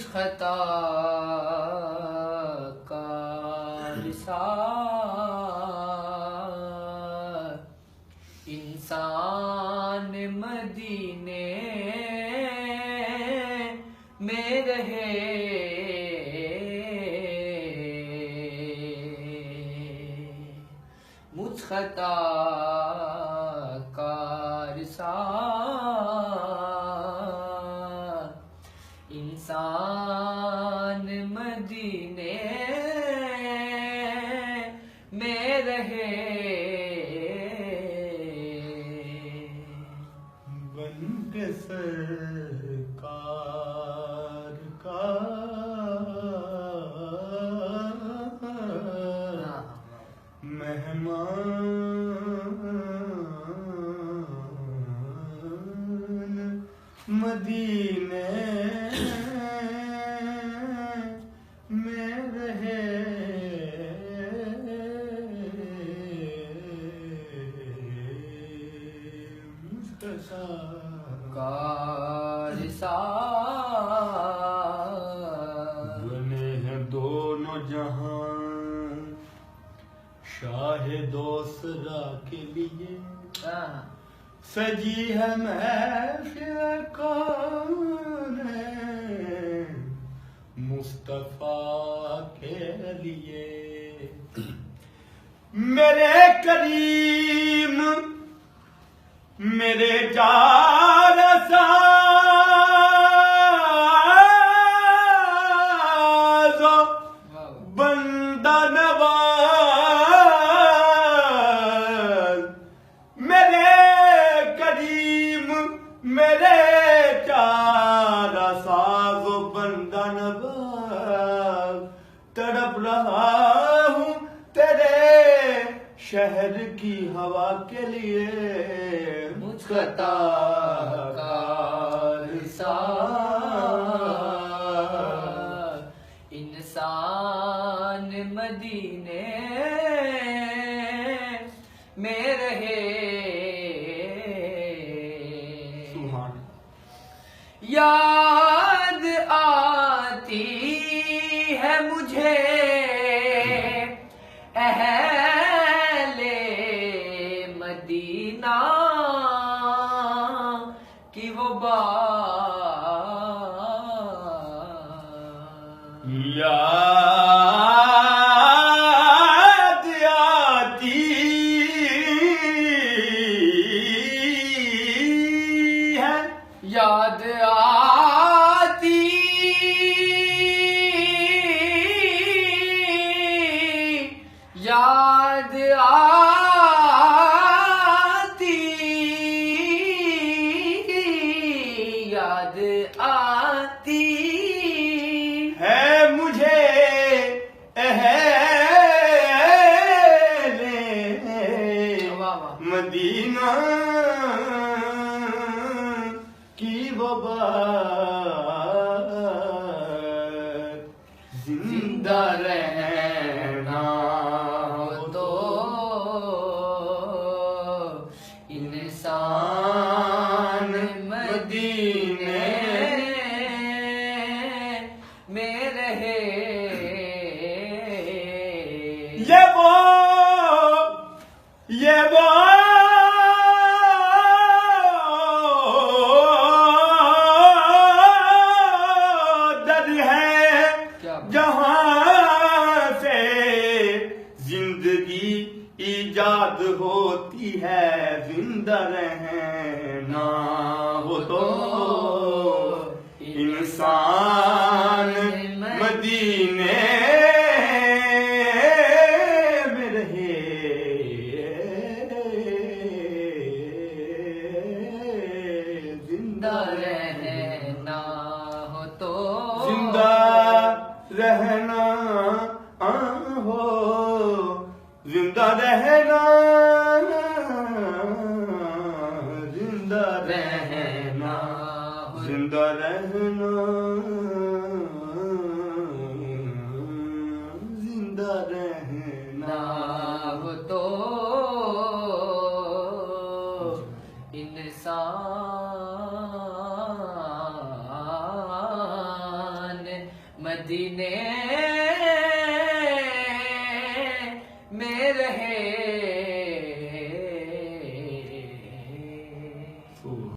खता का विसार इंसान मदीने में रहे मुझ खता का विसार इंसान मदीने में रहे बन के सरकार का मेहमान मदीने में रहे बने हैं दोनों जहां शाहे दोसरा के लिए सजी है महफिल कौन मुस्तफा के लिए मेरे करीम मेरे जार साज़ो बंदा नवाज मेरे करीम मेरे जार साज़ो बंदा नवाज तड़प रहा हूँ तेरे शहर की हवा के लिए खता का विसार इंसान मदीने में रहे याद आती है मुझे अहले मदीना की वो बात याद आती है याद आती याद आती याद आती है मुझे अहले मदीना की वो बात जिंदा रहना हो तो इंसान मदीने में रहे ये वो दर है जहाँ से जिंदगी ईजाद होती है जिंदा रहना हो तो इंसान मदीने में रहे जिंदा रहना हो तो जिंदा रहना हो जिंदा रहना जिंदा रहना जिंदा रहना जिंदा रहना हो तो इंसान मदीने